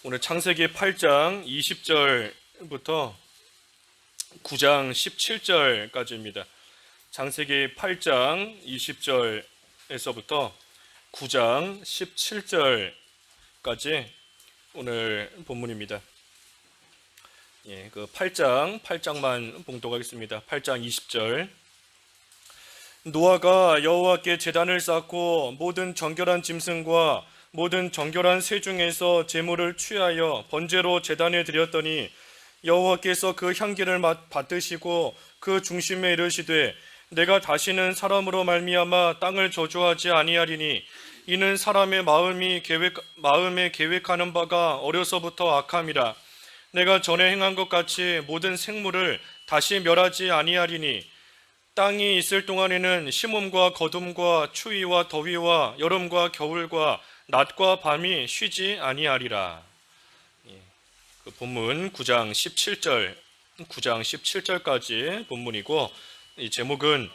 오늘 창세기 8장 20절부터 9장 17절까지입니다. 창세기 8장 20절에서부터 9장 17절까지 오늘 본문입니다. 그 8장만 봉독하겠습니다. 8장 20절. 노아가 여호와께 제단을 쌓고 모든 정결한 짐승과 모든 정결한 새 중에서 제물을 취하여 번제로 제단에 드렸더니 여호와께서 그 향기를 받으시고 그 중심에 이르시되 내가 다시는 사람으로 말미암아 땅을 저주하지 아니하리니 이는 사람의 마음에 계획하는 바가 어려서부터 악함이라. 내가 전에 행한 것 같이 모든 생물을 다시 멸하지 아니하리니 땅이 있을 동안에는 심음과 거둠과 추위와 더위와 여름과 겨울과 낮과 밤이 쉬지 아니하리라. 그 본문 9장 17절까지 본문이고, 이 제목은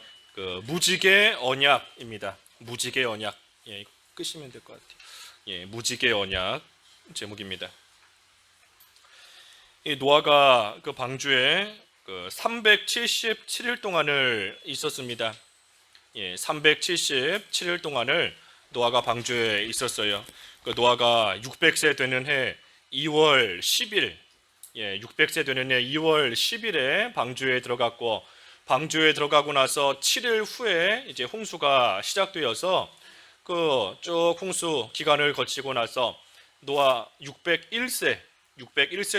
무지개 언약입니다. 무지개 언약. 이거 끄시면 될 것 같아요. 무지개 언약 제목입니다. 이 노아가 그 방주에 377일 동안을 있었습니다. 377일 동안을 노아가 방주에 있었어요. 그 노아가 600세 되는 해 2월 10일, 600세 되는 해 2월 10일에 방주에 들어갔고, 방주에 들어가고 나서 7일 후에 이제 홍수가 시작되어서 그 쭉 홍수 기간을 거치고 나서 노아 601세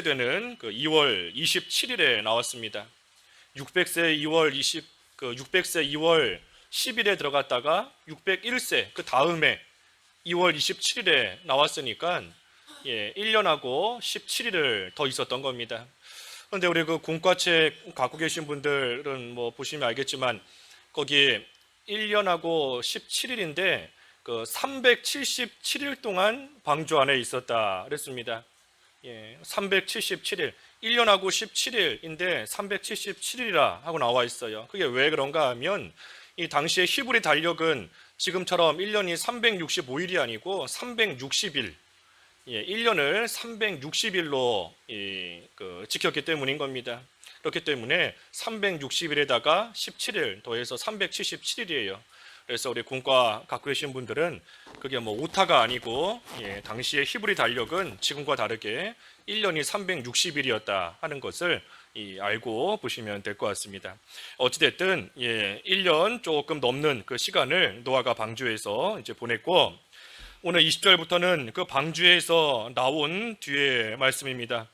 되는 그 2월 27일에 나왔습니다. 600세 2월 10일에 들어갔다가 601세 그 다음에 2월 27일에 나왔으니까 1년하고 17일을 더 있었던 겁니다. 그런데 우리 그 공과책 갖고 계신 분들은 뭐 보시면 알겠지만 거기 1년하고 17일인데 그 377일 동안 방주 안에 있었다 그랬습니다. 377일, 1년하고 17일인데 377일이라 하고 나와 있어요. 그게 왜 그런가 하면 이 당시의 히브리 달력은 지금처럼 1년이 365일이 아니고 360일, 1년을 360일로 지켰기 때문인 겁니다. 그렇기 때문에 360일에다가 17일 더해서 377일이에요. 그래서 우리 공과 갖고 계신 분들은 그게 뭐 오타가 아니고 당시의 히브리 달력은 지금과 다르게 1년이 360일이었다 하는 것을 알고 보시면 될 것 같습니다. 어찌됐든 1년 조금 넘는 그 시간을 노아가 방주에서 이제 보냈고, 오늘 20절부터는 그 방주에서 나온 뒤의 말씀입니다.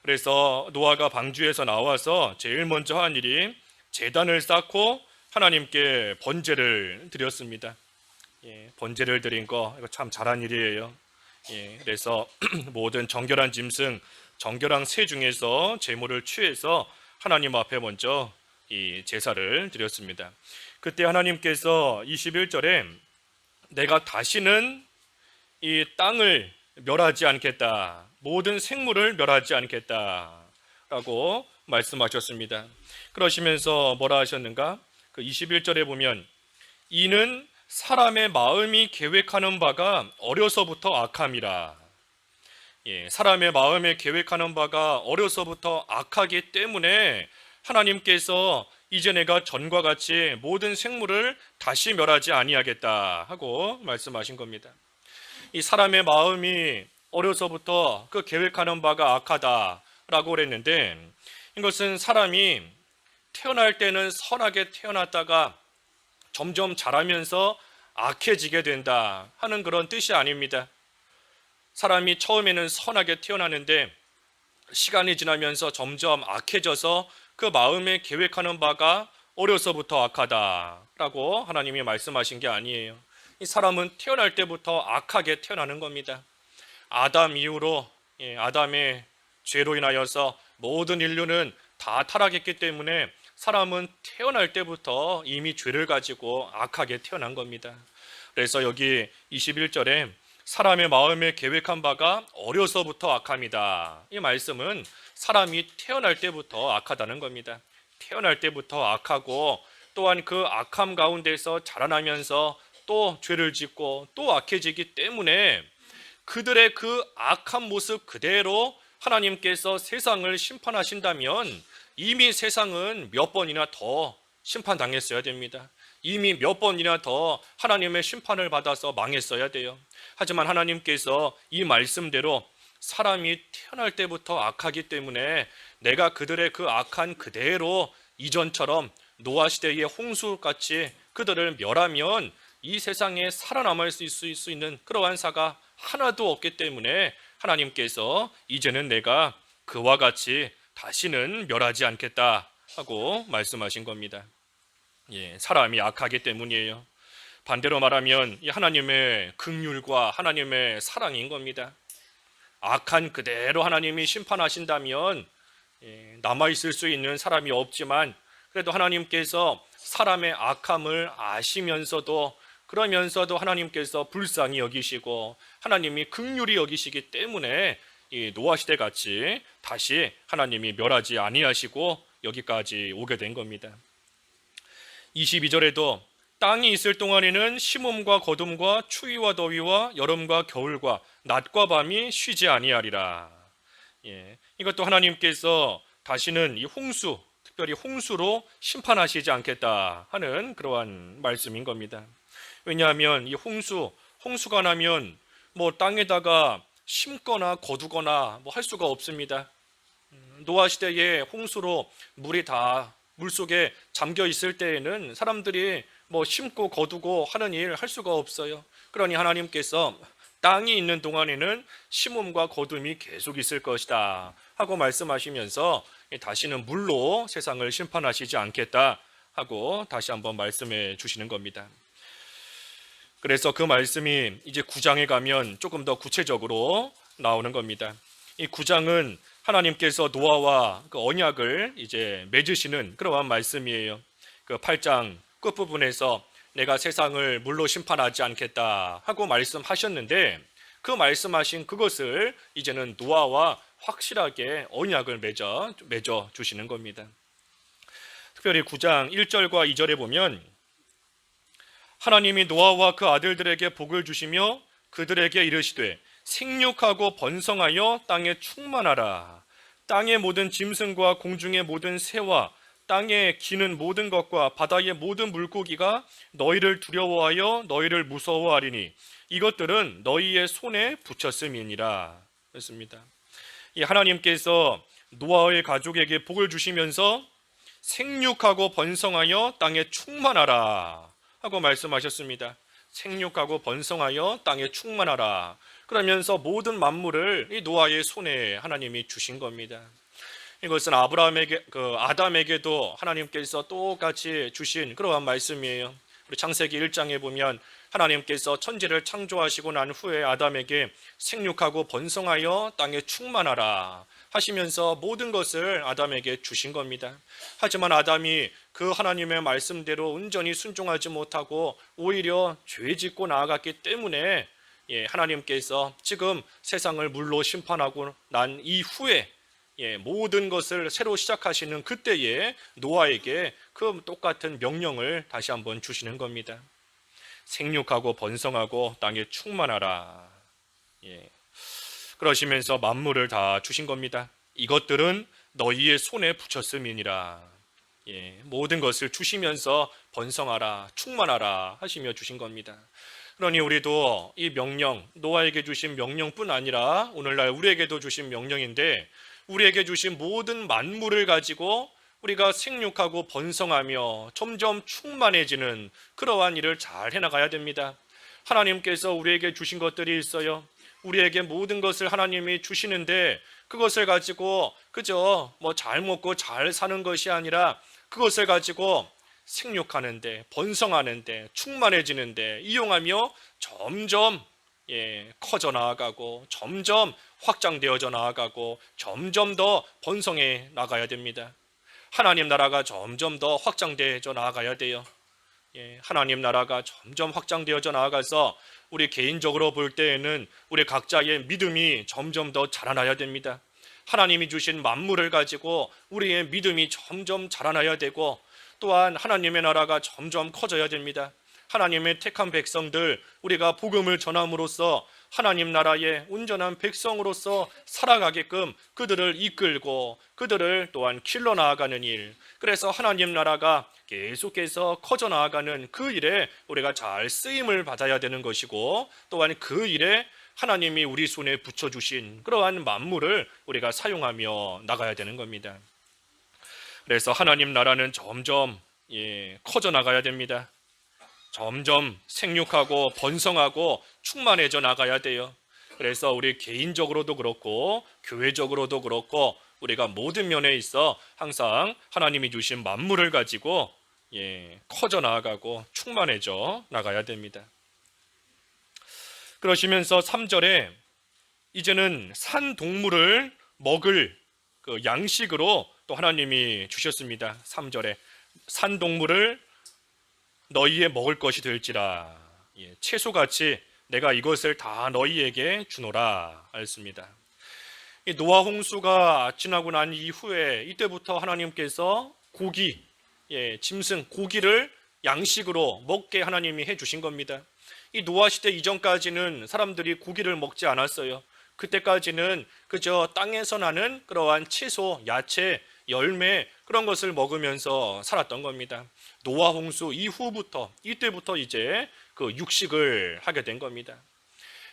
그래서 노아가 방주에서 나와서 제일 먼저 한 일이 제단을 쌓고 하나님께 번제를 드렸습니다. 번제를 드린 거 이거 참 잘한 일이에요. 그래서 모든 정결한 짐승, 정결한 새 중에서 제물을 취해서 하나님 앞에 먼저 이 제사를 드렸습니다. 그때 하나님께서 21절에 내가 다시는 이 땅을 멸하지 않겠다, 모든 생물을 멸하지 않겠다라고 말씀하셨습니다. 그러시면서 뭐라 하셨는가? 그 21절에 보면 이는 사람의 마음이 계획하는 바가 어려서부터 악함이라. 사람의 마음에 계획하는 바가 어려서부터 악하기 때문에 하나님께서 이제 내가 전과 같이 모든 생물을 다시 멸하지 아니하겠다 하고 말씀하신 겁니다. 이 사람의 마음이 어려서부터 그 계획하는 바가 악하다라고 그랬는데, 이것은 사람이 태어날 때는 선하게 태어났다가 점점 자라면서 악해지게 된다 하는 그런 뜻이 아닙니다. 사람이 처음에는 선하게 태어나는데 시간이 지나면서 점점 악해져서 그 마음에 계획하는 바가 어려서부터 악하다라고 하나님이 말씀하신 게 아니에요. 이 사람은 태어날 때부터 악하게 태어나는 겁니다. 아담 이후로 아담의 죄로 인하여서 모든 인류는 다 타락했기 때문에 사람은 태어날 때부터 이미 죄를 가지고 악하게 태어난 겁니다. 그래서 여기 21절에 사람의 마음에 계획한 바가 어려서부터 악함이다. 이 말씀은 사람이 태어날 때부터 악하다는 겁니다. 태어날 때부터 악하고 또한 그 악함 가운데서 자라나면서 또 죄를 짓고 또 악해지기 때문에 그들의 그 악한 모습 그대로 하나님께서 세상을 심판하신다면 이미 세상은 몇 번이나 더 심판당했어야 됩니다. 이미 몇 번이나 더 하나님의 심판을 받아서 망했어야 돼요. 하지만 하나님께서 이 말씀대로 사람이 태어날 때부터 악하기 때문에 내가 그들의 그 악한 그대로 이전처럼 노아 시대의 홍수같이 그들을 멸하면 이 세상에 살아남을 수 있는 그러한 사가 하나도 없기 때문에 하나님께서 이제는 내가 그와 같이 다시는 멸하지 않겠다 하고 말씀하신 겁니다. 사람이 악하기 때문이에요. 반대로 말하면 이 하나님의 긍휼과 하나님의 사랑인 겁니다. 악한 그대로 하나님이 심판하신다면 남아있을 수 있는 사람이 없지만 그래도 하나님께서 사람의 악함을 아시면서도 그러면서도 하나님께서 불쌍히 여기시고 하나님이 긍휼히 여기시기 때문에 이 노아 시대 같이 다시 하나님이 멸하지 아니하시고 여기까지 오게 된 겁니다. 22절에도 땅이 있을 동안에는 심음과 거둠과 추위와 더위와 여름과 겨울과 낮과 밤이 쉬지 아니하리라. 이것도 하나님께서 다시는 이 홍수, 특별히 홍수로 심판하시지 않겠다 하는 그러한 말씀인 겁니다. 왜냐하면 이 홍수가 나면 뭐 땅에다가 심거나 거두거나 뭐 할 수가 없습니다. 노아 시대의 홍수로 물이 다 물속에 잠겨 있을 때에는 사람들이 뭐 심고 거두고 하는 일 할 수가 없어요. 그러니 하나님께서 땅이 있는 동안에는 심음과 거둠이 계속 있을 것이다 하고 말씀하시면서 다시는 물로 세상을 심판하시지 않겠다 하고 다시 한번 말씀해 주시는 겁니다. 그래서 그 말씀이 이제 9장에 가면 조금 더 구체적으로 나오는 겁니다. 이 9장은 하나님께서 노아와 그 언약을 이제 맺으시는 그러한 말씀이에요. 그 8장 끝부분에서 내가 세상을 물로 심판하지 않겠다 하고 말씀하셨는데 그 말씀하신 그것을 이제는 노아와 확실하게 언약을 맺어 주시는 겁니다. 특별히 9장 1절과 2절에 보면 하나님이 노아와 그 아들들에게 복을 주시며 그들에게 이르시되 생육하고 번성하여 땅에 충만하라. 땅의 모든 짐승과 공중의 모든 새와 땅에 기는 모든 것과 바다의 모든 물고기가 너희를 두려워하여 너희를 무서워하리니 이것들은 너희의 손에 붙였음이니라. 그렇습니다. 이 하나님께서 노아의 가족에게 복을 주시면서 생육하고 번성하여 땅에 충만하라 하고 말씀하셨습니다. 생육하고 번성하여 땅에 충만하라. 그러면서 모든 만물을 이 노아의 손에 하나님이 주신 겁니다. 이것은 아담에게도 하나님께서 똑같이 주신 그러한 말씀이에요. 우리 창세기 1장에 보면 하나님께서 천지를 창조하시고 난 후에 아담에게 생육하고 번성하여 땅에 충만하라 하시면서 모든 것을 아담에게 주신 겁니다. 하지만 아담이 그 하나님의 말씀대로 온전히 순종하지 못하고 오히려 죄 짓고 나아갔기 때문에 하나님께서 지금 세상을 물로 심판하고 난 이후에 모든 것을 새로 시작하시는 그때에 노아에게 그 똑같은 명령을 다시 한번 주시는 겁니다. 생육하고 번성하고 땅에 충만하라. 그러시면서 만물을 다 주신 겁니다. 이것들은 너희의 손에 붙였음이니라. 모든 것을 주시면서 번성하라, 충만하라 하시며 주신 겁니다. 그러니 우리도 이 명령, 노아에게 주신 명령뿐 아니라 오늘날 우리에게도 주신 명령인데 우리에게 주신 모든 만물을 가지고 우리가 생육하고 번성하며 점점 충만해지는 그러한 일을 잘 해나가야 됩니다. 하나님께서 우리에게 주신 것들이 있어요. 우리에게 모든 것을 하나님이 주시는데 그것을 가지고 그저 뭐 잘 먹고 잘 사는 것이 아니라 그것을 가지고 생육하는데 번성하는데 충만해지는데 이용하며 점점 커져 나아가고 점점 확장되어져 나아가고 점점 더 번성해 나가야 됩니다. 하나님 나라가 점점 더 확장되어져 나아가야 돼요. 하나님 나라가 점점 확장되어져 나아가서 우리 개인적으로 볼 때에는 우리 각자의 믿음이 점점 더 자라나야 됩니다. 하나님이 주신 만물을 가지고 우리의 믿음이 점점 자라나야 되고 또한 하나님의 나라가 점점 커져야 됩니다. 하나님의 택한 백성들 우리가 복음을 전함으로써 하나님 나라의 온전한 백성으로서 살아가게끔 그들을 이끌고 그들을 또한 길러 나아가는 일, 그래서 하나님 나라가 계속해서 커져 나아가는 그 일에 우리가 잘 쓰임을 받아야 되는 것이고, 또한 그 일에 하나님이 우리 손에 붙여주신 그러한 만물을 우리가 사용하며 나가야 되는 겁니다. 그래서 하나님 나라는 점점 커져 나가야 됩니다. 점점 생육하고 번성하고 충만해져 나가야 돼요. 그래서 우리 개인적으로도 그렇고 교회적으로도 그렇고 우리가 모든 면에 있어 항상 하나님이 주신 만물을 가지고 커져 나아가고 충만해져 나가야 됩니다. 그러시면서 3절에 이제는 산 동물을 먹을 그 양식으로 또 하나님이 주셨습니다. 3절에 산 동물을 너희의 먹을 것이 될지라, 채소같이 내가 이것을 다 너희에게 주노라 했습니다. 노아 홍수가 지나고 난 이후에 이때부터 하나님께서 고기, 짐승, 고기를 양식으로 먹게 하나님이 해주신 겁니다. 이 노아 시대 이전까지는 사람들이 고기를 먹지 않았어요. 그때까지는 그저 땅에서 나는 그러한 채소, 야채, 열매 그런 것을 먹으면서 살았던 겁니다. 노아 홍수 이후부터 이때부터 이제 그 육식을 하게 된 겁니다.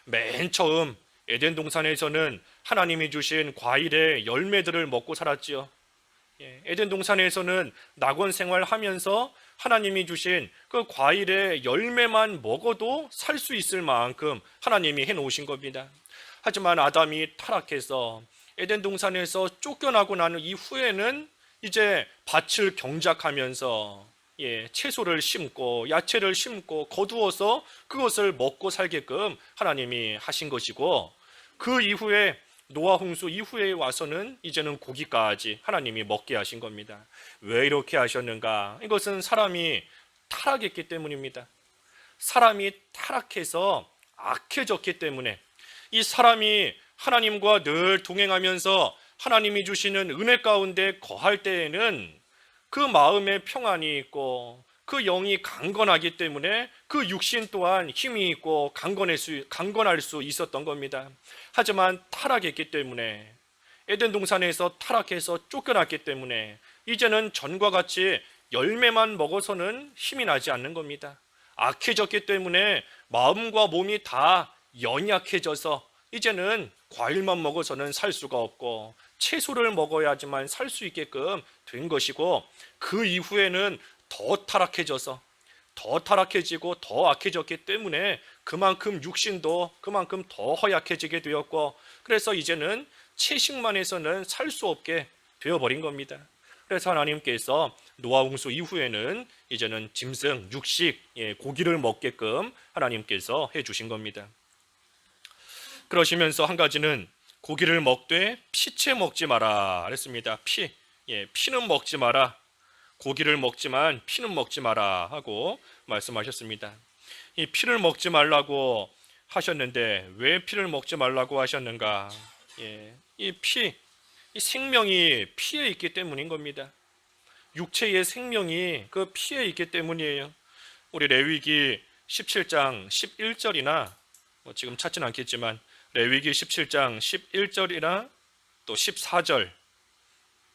맨 처음 에덴 동산에서는 하나님이 주신 과일의 열매들을 먹고 살았지요. 에덴 동산에서는 낙원 생활하면서 하나님이 주신 그 과일의 열매만 먹어도 살 수 있을 만큼 하나님이 해놓으신 겁니다. 하지만 아담이 타락해서 에덴 동산에서 쫓겨나고 나는 이후에는 이제 밭을 경작하면서 채소를 심고 야채를 심고 거두어서 그것을 먹고 살게끔 하나님이 하신 것이고, 그 이후에 노아 홍수 이후에 와서는 이제는 고기까지 하나님이 먹게 하신 겁니다. 왜 이렇게 하셨는가? 이것은 사람이 타락했기 때문입니다. 사람이 타락해서 악해졌기 때문에, 이 사람이 하나님과 늘 동행하면서 하나님이 주시는 은혜 가운데 거할 때에는 그 마음에 평안이 있고 그 영이 강건하기 때문에 그 육신 또한 힘이 있고 강건할 수 있었던 겁니다. 하지만 타락했기 때문에, 에덴 동산에서 타락해서 쫓겨났기 때문에 이제는 전과 같이 열매만 먹어서는 힘이 나지 않는 겁니다. 악해졌기 때문에 마음과 몸이 다 연약해져서 이제는 과일만 먹어서는 살 수가 없고 채소를 먹어야지만 살 수 있게끔 된 것이고, 그 이후에는 더 타락해지고 더 악해졌기 때문에 그만큼 육신도 그만큼 더 허약해지게 되었고, 그래서 이제는 채식만 해서는 살 수 없게 되어버린 겁니다. 그래서 하나님께서 노아 홍수 이후에는 이제는 짐승, 육식, 고기를 먹게끔 하나님께서 해주신 겁니다. 그러시면서 한 가지는 고기를 먹되 피채 먹지 마라 그랬습니다. 피는 먹지 마라. 고기를 먹지만 피는 먹지 마라 하고 말씀하셨습니다. 이 피를 먹지 말라고 하셨는데 왜 피를 먹지 말라고 하셨는가? 이 생명이 피에 있기 때문인 겁니다. 육체의 생명이 그 피에 있기 때문이에요. 우리 레위기 17장 11절이나 지금 찾지는 않겠지만 레위기 17장 11절이나 또 14절,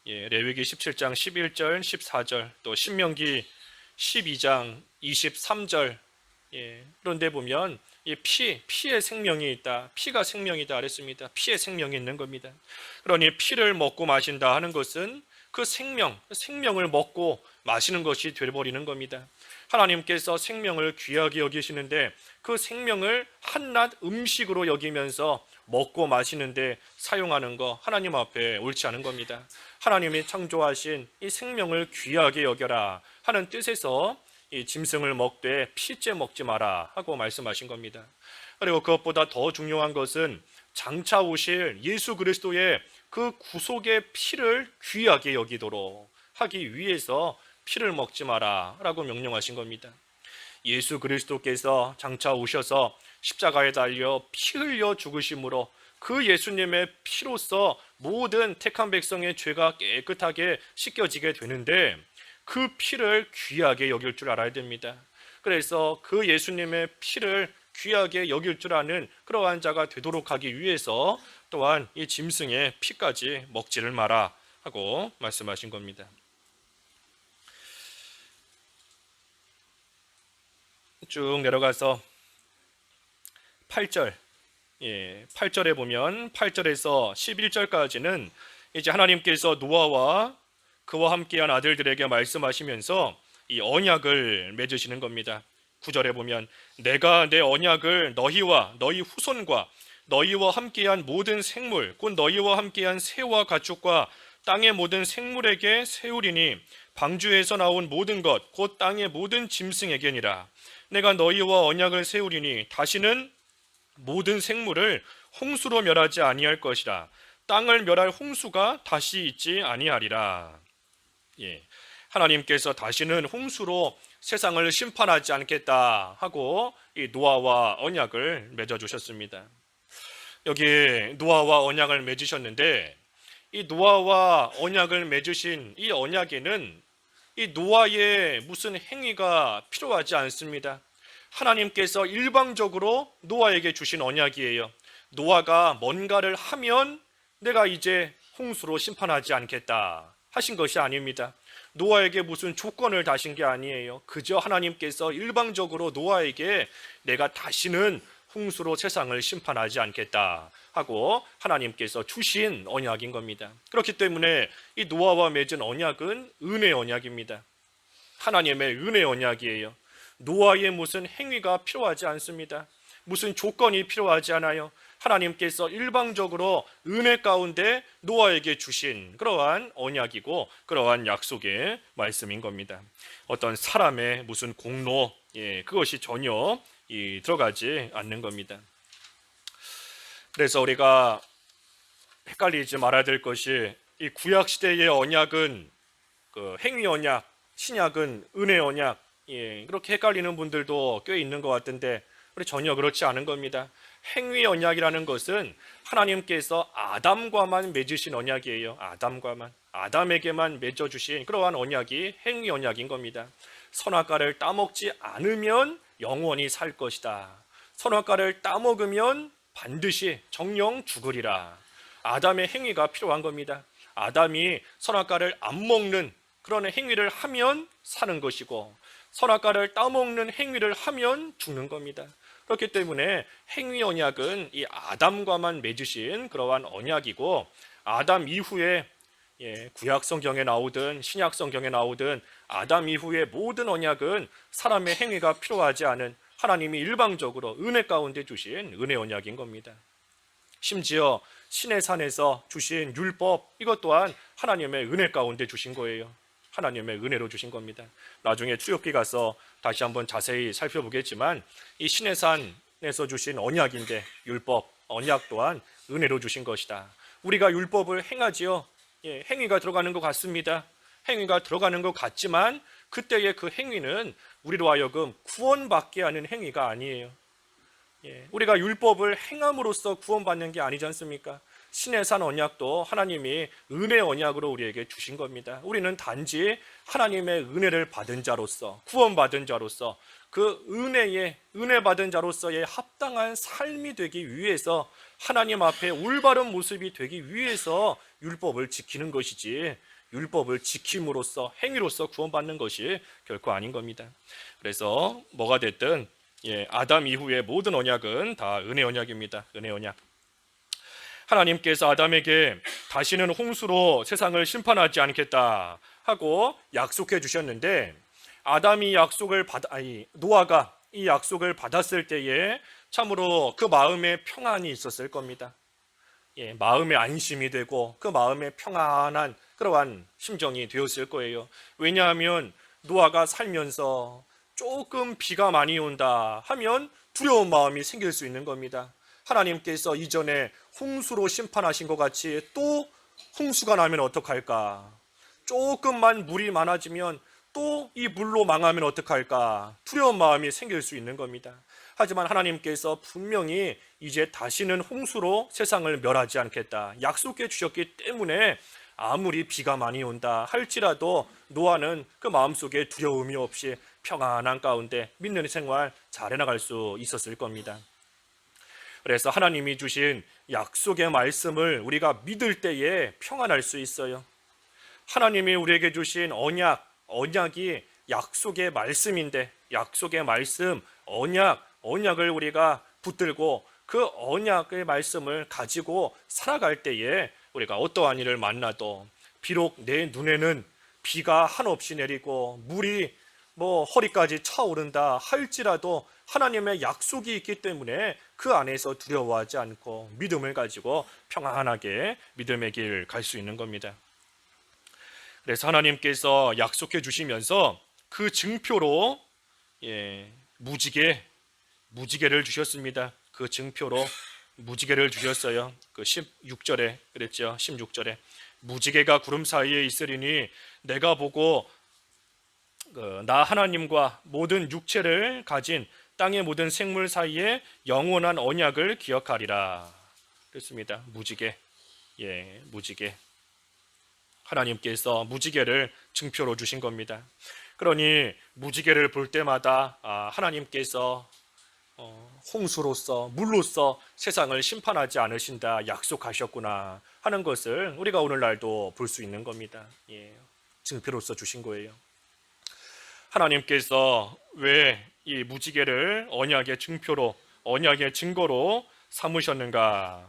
레위기 17장 11절, 14절, 또 신명기 12장 23절, 그런데 보면 이 피에 생명이 있다, 피가 생명이다 그랬습니다. 피에 생명이 있는 겁니다. 그러니 피를 먹고 마신다 하는 것은 그 생명을 먹고 마시는 것이 되어버리는 겁니다. 하나님께서 생명을 귀하게 여기시는데 그 생명을 한낱 음식으로 여기면서 먹고 마시는데 사용하는 거 하나님 앞에 옳지 않은 겁니다. 하나님이 창조하신 이 생명을 귀하게 여겨라 하는 뜻에서 이 짐승을 먹되 피째 먹지 마라 하고 말씀하신 겁니다. 그리고 그것보다 더 중요한 것은 장차 오실 예수 그리스도의 그 구속의 피를 귀하게 여기도록 하기 위해서 피를 먹지 마라 라고 명령하신 겁니다. 예수 그리스도께서 장차 오셔서 십자가에 달려 피 흘려 죽으심으로 그 예수님의 피로써 모든 택한 백성의 죄가 깨끗하게 씻겨지게 되는데, 그 피를 귀하게 여길 줄 알아야 됩니다. 그래서 그 예수님의 피를 귀하게 여길 줄 아는 그러한 자가 되도록 하기 위해서 또한 이 짐승의 피까지 먹지를 마라 하고 말씀하신 겁니다. 쭉 내려가서 8절, 8절에 보면 8절에서 11절까지는 이제 하나님께서 노아와 그와 함께한 아들들에게 말씀하시면서 이 언약을 맺으시는 겁니다. 9절에 보면 내가 내 언약을 너희와 너희 후손과 너희와 함께한 모든 생물 곧 너희와 함께한 새와 가축과 땅의 모든 생물에게 세우리니 방주에서 나온 모든 것 곧 땅의 모든 짐승에게니라. 내가 너희와 언약을 세우리니 다시는 모든 생물을 홍수로 멸하지 아니할 것이라. 땅을 멸할 홍수가 다시 있지 아니하리라. 하나님께서 다시는 홍수로 세상을 심판하지 않겠다 하고 이 노아와 언약을 맺어주셨습니다. 여기 노아와 언약을 맺으셨는데 이 노아와 언약을 맺으신 이 언약에는 이 노아의 무슨 행위가 필요하지 않습니다. 하나님께서 일방적으로 노아에게 주신 언약이에요. 노아가 뭔가를 하면 내가 이제 홍수로 심판하지 않겠다 하신 것이 아닙니다. 노아에게 무슨 조건을 다신 게 아니에요. 그저 하나님께서 일방적으로 노아에게 내가 다시는 홍수로 세상을 심판하지 않겠다 하고 하나님께서 주신 언약인 겁니다. 그렇기 때문에 이 노아와 맺은 언약은 은혜 언약입니다. 하나님의 은혜 언약이에요. 노아의 무슨 행위가 필요하지 않습니다. 무슨 조건이 필요하지 않아요. 하나님께서 일방적으로 은혜 가운데 노아에게 주신 그러한 언약이고 그러한 약속의 말씀인 겁니다. 어떤 사람의 무슨 공로, 그것이 전혀 들어가지 않는 겁니다. 그래서 우리가 헷갈리지 말아야 될 것이 이 구약 시대의 언약은 그 행위 언약, 신약은 은혜 언약, 그렇게 헷갈리는 분들도 꽤 있는 것 같은데 우리 전혀 그렇지 않은 겁니다. 행위 언약이라는 것은 하나님께서 아담과만 맺으신 언약이에요. 아담에게만 맺어주신 그러한 언약이 행위 언약인 겁니다. 선악과를 따먹지 않으면 영원히 살 것이다. 선악과를 따먹으면 반드시 정령 죽으리라. 아담의 행위가 필요한 겁니다. 아담이 선악과를 안 먹는 그런 행위를 하면 사는 것이고 선악과를 따먹는 행위를 하면 죽는 겁니다. 그렇기 때문에 행위 언약은 이 아담과만 맺으신 그러한 언약이고 아담 이후에 구약 성경에 나오든 신약 성경에 나오든 아담 이후의 모든 언약은 사람의 행위가 필요하지 않은 하나님이 일방적으로 은혜 가운데 주신 은혜 언약인 겁니다. 심지어 시내산에서 주신 율법 이것 또한 하나님의 은혜 가운데 주신 거예요. 하나님의 은혜로 주신 겁니다. 나중에 출애굽기 가서 다시 한번 자세히 살펴보겠지만 이 시내산에서 주신 언약인데 율법, 언약 또한 은혜로 주신 것이다. 우리가 율법을 행하지요. 행위가 들어가는 것 같습니다. 행위가 들어가는 것 같지만 그때의 그 행위는 우리로 하여금 구원받게 하는 행위가 아니에요. 우리가 율법을 행함으로써 구원받는 게 아니지 않습니까? 시내산 언약도 하나님이 은혜 언약으로 우리에게 주신 겁니다. 우리는 단지 하나님의 은혜를 받은 자로서 구원받은 자로서 그 은혜 받은 자로서의 합당한 삶이 되기 위해서 하나님 앞에 올바른 모습이 되기 위해서 율법을 지키는 것이지 율법을 지킴으로써 행위로써 구원받는 것이 결코 아닌 겁니다. 그래서 뭐가 됐든 아담 이후의 모든 언약은 다 은혜 언약입니다. 은혜 언약. 하나님께서 아담에게 다시는 홍수로 세상을 심판하지 않겠다 하고 약속해 주셨는데 노아가 이 약속을 받았을 때에 참으로 그 마음에 평안이 있었을 겁니다. 마음의 안심이 되고 그 마음에 평안한 그러한 심정이 되었을 거예요. 왜냐하면 노아가 살면서 조금 비가 많이 온다 하면 두려운 마음이 생길 수 있는 겁니다. 하나님께서 이전에 홍수로 심판하신 것 같이 또 홍수가 나면 어떡할까? 조금만 물이 많아지면 또 이 물로 망하면 어떡할까? 두려운 마음이 생길 수 있는 겁니다. 하지만 하나님께서 분명히 이제 다시는 홍수로 세상을 멸하지 않겠다 약속해 주셨기 때문에 아무리 비가 많이 온다 할지라도 노아는 그 마음속에 두려움이 없이 평안한 가운데 믿는 생활 잘 해나갈 수 있었을 겁니다. 그래서 하나님이 주신 약속의 말씀을 우리가 믿을 때에 평안할 수 있어요. 하나님이 우리에게 주신 언약이 약속의 말씀인데, 약속의 말씀, 언약을 우리가 붙들고 그 언약의 말씀을 가지고 살아갈 때에 우리가 어떠한 일을 만나도, 비록 내 눈에는 비가 한없이 내리고 물이 허리까지 차오른다 할지라도 하나님의 약속이 있기 때문에 그 안에서 두려워하지 않고 믿음을 가지고 평안하게 믿음의 길 갈 수 있는 겁니다. 그래서 하나님께서 약속해 주시면서 그 증표로 무지개를 주셨습니다. 그 증표로 무지개를 주셨어요. 그 16절에 그랬죠. 16절에 무지개가 구름 사이에 있으리니 내가 보고 나 하나님과 모든 육체를 가진 땅의 모든 생물 사이에 영원한 언약을 기억하리라. 그렇습니다. 무지개. 무지개. 하나님께서 무지개를 증표로 주신 겁니다. 그러니 무지개를 볼 때마다 하나님께서 홍수로서 물로서 세상을 심판하지 않으신다 약속하셨구나 하는 것을 우리가 오늘날도 볼 수 있는 겁니다. 증표로서 주신 거예요. 하나님께서 왜 이 무지개를 언약의 증표로, 언약의 증거로 삼으셨는가?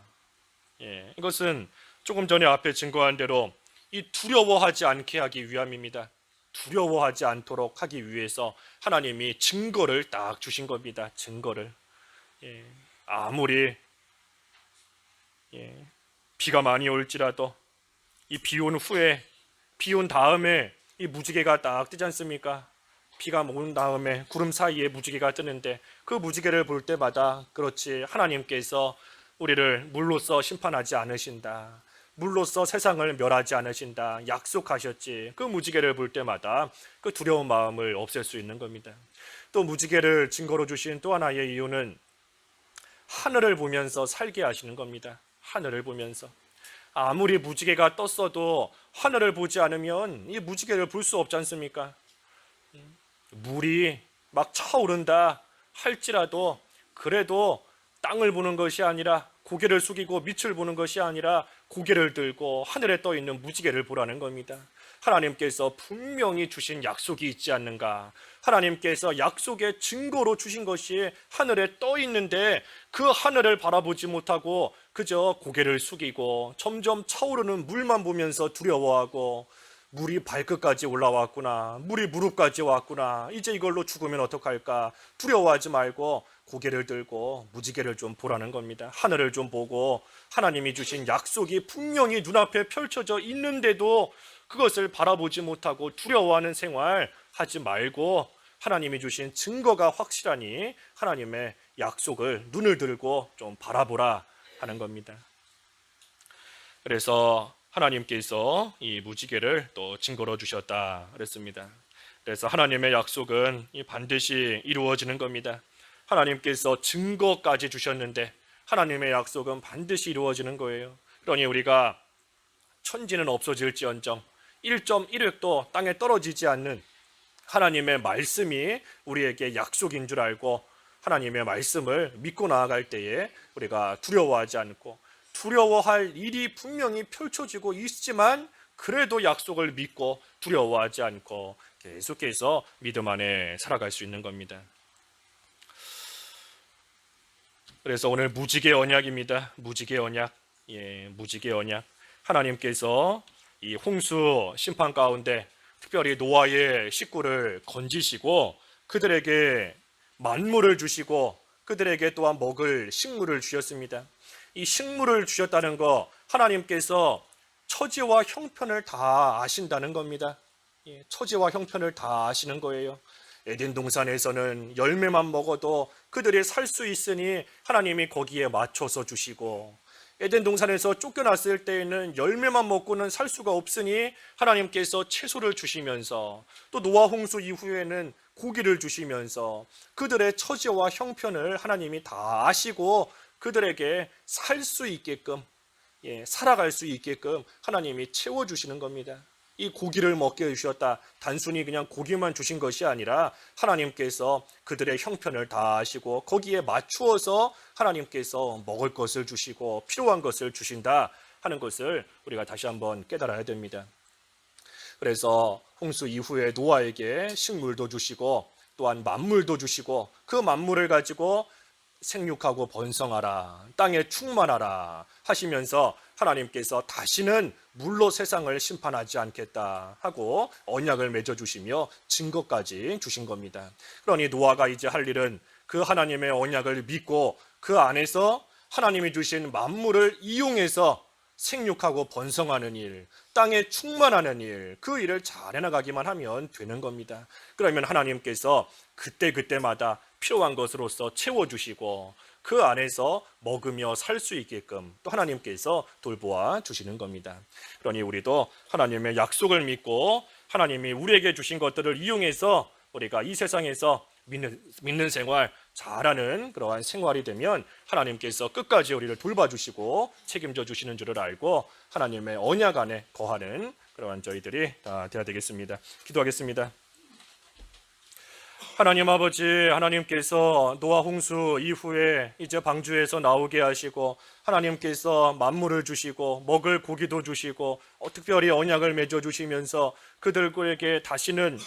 이것은 조금 전에 앞에 증거한 대로 이 두려워하지 않게 하기 위함입니다. 두려워하지 않도록 하기 위해서 하나님이 증거를 딱 주신 겁니다. 증거를. 아무리 비가 많이 올지라도 이 비 온 후에, 비 온 다음에 이 무지개가 딱 뜨지 않습니까? 비가 온 다음에 구름 사이에 무지개가 뜨는데 그 무지개를 볼 때마다 그렇지, 하나님께서 우리를 물로써 심판하지 않으신다, 물로써 세상을 멸하지 않으신다 약속하셨지. 그 무지개를 볼 때마다 그 두려운 마음을 없앨 수 있는 겁니다. 또 무지개를 증거로 주신 또 하나의 이유는 하늘을 보면서 살게 하시는 겁니다. 하늘을 보면서. 아무리 무지개가 떴어도 하늘을 보지 않으면 이 무지개를 볼 수 없지 않습니까? 물이 막 차오른다 할지라도 그래도 땅을 보는 것이 아니라, 고개를 숙이고 밑을 보는 것이 아니라 고개를 들고 하늘에 떠 있는 무지개를 보라는 겁니다. 하나님께서 분명히 주신 약속이 있지 않는가? 하나님께서 약속의 증거로 주신 것이 하늘에 떠 있는데 그 하늘을 바라보지 못하고 그저 고개를 숙이고 점점 차오르는 물만 보면서 두려워하고, 물이 발끝까지 올라왔구나, 물이 무릎까지 왔구나, 이제 이걸로 죽으면 어떡할까, 두려워하지 말고 고개를 들고 무지개를 좀 보라는 겁니다. 하늘을 좀 보고 하나님이 주신 약속이 분명히 눈앞에 펼쳐져 있는데도 그것을 바라보지 못하고 두려워하는 생활 하지 말고 하나님이 주신 증거가 확실하니 하나님의 약속을 눈을 들고 좀 바라보라 하는 겁니다. 그래서 하나님께서 이 무지개를 또 증거로 주셨다 그랬습니다. 그래서 하나님의 약속은 반드시 이루어지는 겁니다. 하나님께서 증거까지 주셨는데 하나님의 약속은 반드시 이루어지는 거예요. 그러니 우리가 천지는 없어질지언정 1.1획도 땅에 떨어지지 않는 하나님의 말씀이 우리에게 약속인 줄 알고 하나님의 말씀을 믿고 나아갈 때에 우리가 두려워하지 않고, 두려워할 일이 분명히 펼쳐지고 있지만 그래도 약속을 믿고 두려워하지 않고 계속해서 믿음 안에 살아갈 수 있는 겁니다. 그래서 오늘 무지개 언약입니다. 무지개 언약. 무지개 언약. 하나님께서 이 홍수 심판 가운데 특별히 노아의 식구를 건지시고 그들에게 만물을 주시고 그들에게 또한 먹을 식물을 주셨습니다. 이 식물을 주셨다는 거, 하나님께서 처지와 형편을 다 아신다는 겁니다. 처지와 형편을 다 아시는 거예요. 에덴 동산에서는 열매만 먹어도 그들이 살 수 있으니 하나님이 거기에 맞춰서 주시고, 에덴 동산에서 쫓겨났을 때에는 열매만 먹고는 살 수가 없으니 하나님께서 채소를 주시면서, 또 노아 홍수 이후에는 고기를 주시면서 그들의 처지와 형편을 하나님이 다 아시고 그들에게 살 수 있게끔, 살아갈 수 있게끔 하나님이 채워주시는 겁니다. 이 고기를 먹게 해주셨다. 단순히 그냥 고기만 주신 것이 아니라 하나님께서 그들의 형편을 다 아시고 거기에 맞추어서 하나님께서 먹을 것을 주시고 필요한 것을 주신다 하는 것을 우리가 다시 한번 깨달아야 됩니다. 그래서 홍수 이후에 노아에게 식물도 주시고 또한 만물도 주시고 그 만물을 가지고 생육하고 번성하라, 땅에 충만하라 하시면서 하나님께서 다시는 물로 세상을 심판하지 않겠다 하고 언약을 맺어주시며 증거까지 주신 겁니다. 그러니 노아가 이제 할 일은 그 하나님의 언약을 믿고 그 안에서 하나님이 주신 만물을 이용해서 생육하고 번성하는 일, 땅에 충만하는 일, 그 일을 잘 해나가기만 하면 되는 겁니다. 그러면 하나님께서 그때그때마다 필요한 것으로서 채워주시고 그 안에서 먹으며 살 수 있게끔 또 하나님께서 돌보아 주시는 겁니다. 그러니 우리도 하나님의 약속을 믿고 하나님이 우리에게 주신 것들을 이용해서 우리가 이 세상에서 믿는 생활 잘하는 그러한 생활이 되면 하나님께서 끝까지 우리를 돌봐주시고 책임져 주시는 줄을 알고 하나님의 언약 안에 거하는 그러한 저희들이 다 되어야 되겠습니다. 기도하겠습니다. 하나님 아버지, 하나님께서 노아 홍수 이후에 이제 방주에서 나오게 하시고 하나님께서 만물을 주시고 먹을 고기도 주시고 특별히 언약을 맺어 주시면서 그들에게 다시는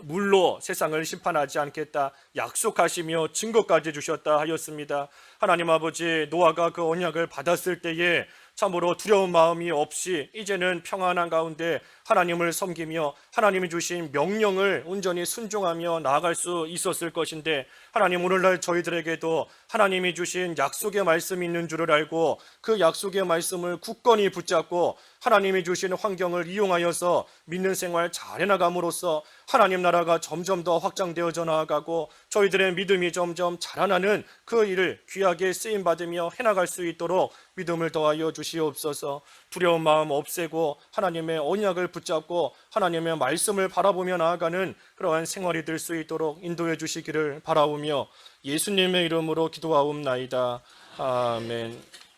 물로 세상을 심판하지 않겠다 약속하시며 증거까지 주셨다 하였습니다. 하나님 아버지, 노아가 그 언약을 받았을 때에 참으로 두려운 마음이 없이 이제는 평안한 가운데 하나님을 섬기며 하나님이 주신 명령을 온전히 순종하며 나아갈 수 있었을 것인데 하나님, 오늘날 저희들에게도 하나님이 주신 약속의 말씀이 있는 줄을 알고 그 약속의 말씀을 굳건히 붙잡고 하나님이 주신 환경을 이용하여서 믿는 생활 잘 해나감으로써 하나님 나라가 점점 더 확장되어져 나아가고 저희들의 믿음이 점점 자라나는 그 일을 귀하게 쓰임받으며 해나갈 수 있도록 믿음을 더하여 주시옵소서. 두려운 마음 없애고 하나님의 언약을 붙잡고 하나님의 말씀을 바라보며 나아가는 그러한 생활이 될 수 있도록 인도해 주시기를 바라오며 예수님의 이름으로 기도하옵나이다. 아멘.